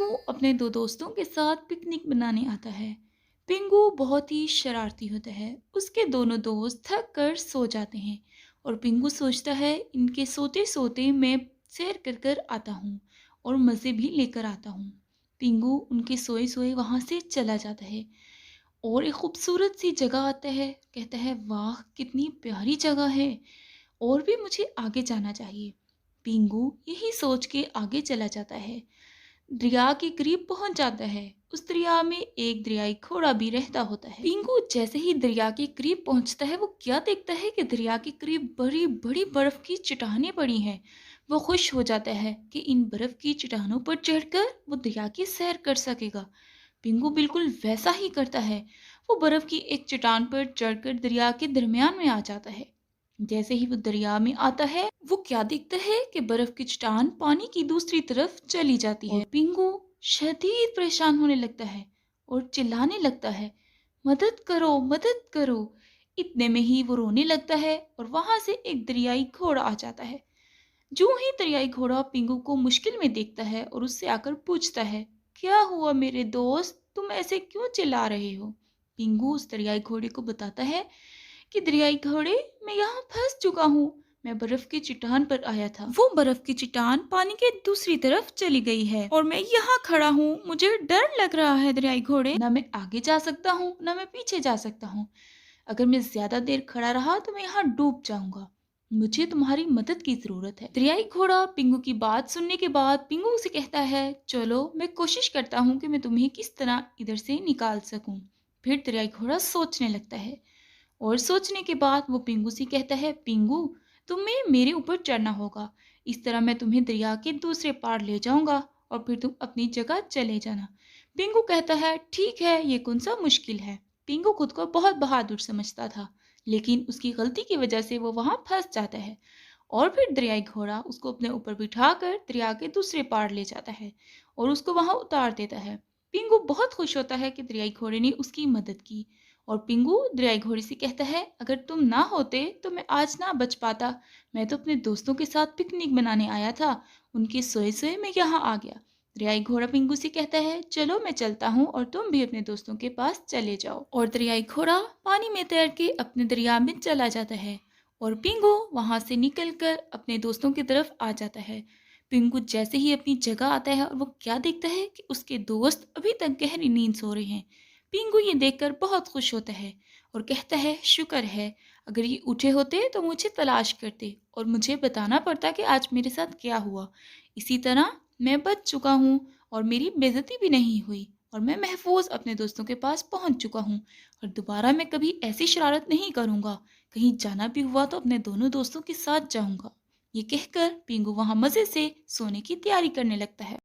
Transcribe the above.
पिंगू अपने दो दोस्तों के साथ पिकनिक मनाने आता है। पिंगू बहुत ही शरारती होता है। उसके दोनों दोस्त थक कर सो जाते हैं और पिंगू सोचता है इनके सोते सोते मैं सैर कर कर आता हूँ और मज़े भी लेकर आता हूँ। पिंगू उनके सोए सोए वहाँ से चला जाता है और एक खूबसूरत सी जगह आता है। कहता है वाह कितनी प्यारी जगह है और भी मुझे आगे जाना चाहिए। पिंगू यही सोच के आगे चला जाता है। दरिया के करीब पहुंच जाता है। उस दरिया में एक दरियाई घोड़ा भी रहता होता है। पिंगू जैसे ही दरिया के करीब पहुंचता है वो क्या देखता है कि दरिया के करीब बड़ी बड़ी बर्फ की चट्टानें पड़ी हैं। वो खुश हो जाता है कि इन बर्फ की चट्टानों पर चढ़कर वो दरिया की सैर कर सकेगा। पिंगू बिल्कुल वैसा ही करता है। वो बर्फ की एक चट्टान पर चढ़कर दरिया के दरमियान में आ जाता है। जैसे ही वो दरिया में आता है वो क्या देखता है कि बर्फ की चट्टान पानी की दूसरी तरफ चली जाती है। पिंगू शदीद परेशान होने लगता है और चिल्लाने लगता है, मदद करो मदद करो। इतने में ही वो रोने लगता है और वहां से एक दरियाई घोड़ा आ जाता है। जो ही दरियाई घोड़ा पिंगू को मुश्किल में देखता है और उससे आकर पूछता है, क्या हुआ मेरे दोस्त, तुम ऐसे क्यों चिल्ला रहे हो? पिंगू उस दरियाई घोड़े को बताता है कि दरियाई घोड़े, मैं यहाँ फंस चुका हूँ। मैं बर्फ की चट्टान पर आया था। वो बर्फ की चट्टान पानी के दूसरी तरफ चली गई है और मैं यहाँ खड़ा हूँ। मुझे डर लग रहा है दरियाई घोड़े। ना मैं आगे जा सकता हूँ ना मैं पीछे जा सकता हूँ। अगर मैं ज्यादा देर खड़ा रहा तो मैं यहाँ डूब जाऊंगा। मुझे तुम्हारी मदद की जरूरत है। दरियाई घोड़ा पिंगू की बात सुनने के बाद पिंगू से कहता है, चलो मैं कोशिश करता हूँ कि मैं तुम्हें किस तरह इधर से निकाल सकूं। फिर दरियाई घोड़ा सोचने लगता है और सोचने के बाद वो पिंगू से कहता है, पिंगू तुम्हें मेरे ऊपर चढ़ना होगा। इस तरह मैं तुम्हें दरिया के दूसरे पार ले जाऊंगा और फिर तुम अपनी जगह चले जाना। पिंगू कहता है, ठीक है, ये कौन सा मुश्किल है। पिंगू खुद को बहुत बहादुर समझता था, लेकिन उसकी गलती की वजह से वो वहां फंस जाता है और फिर दरियाई घोड़ा उसको अपने ऊपर बिठाकर दरिया के दूसरे पार ले जाता है और उसको वहां उतार देता है। पिंगू बहुत खुश होता है कि दरियाई घोड़े ने उसकी मदद की और पिंगू दरियाई घोड़े से कहता है, अगर तुम ना होते तो मैं आज ना बच पाता। मैं तो अपने दोस्तों के साथ पिकनिक मनाने आया था, उनके सोए सोए मैं यहाँ आ गया। दरियाई घोड़ा पिंगू से कहता है, चलो मैं चलता हूँ और तुम भी अपने दोस्तों के पास चले जाओ। और दरियाई घोड़ा पानी में तैर के अपने दरिया में चला जाता है और पिंगू वहां से निकलकर अपने दोस्तों की तरफ आ जाता है। पिंगू जैसे ही अपनी जगह आता है और वो क्या देखता है कि उसके दोस्त अभी तक गहरी नींद सो रहे हैं। पिंगू ये देखकर बहुत खुश होता है और कहता है, शुक्र है, अगर ये उठे होते तो मुझे तलाश करते और मुझे बताना पड़ता कि आज मेरे साथ क्या हुआ। इसी तरह मैं बच चुका हूँ और मेरी बेइज्जती भी नहीं हुई और मैं महफूज अपने दोस्तों के पास पहुंच चुका हूँ और दोबारा मैं कभी ऐसी शरारत नहीं करूँगा। कहीं जाना भी हुआ तो अपने दोनों दोस्तों के साथ जाऊँगा। ये कहकर पिंगू वहाँ मज़े से सोने की तैयारी करने लगता है।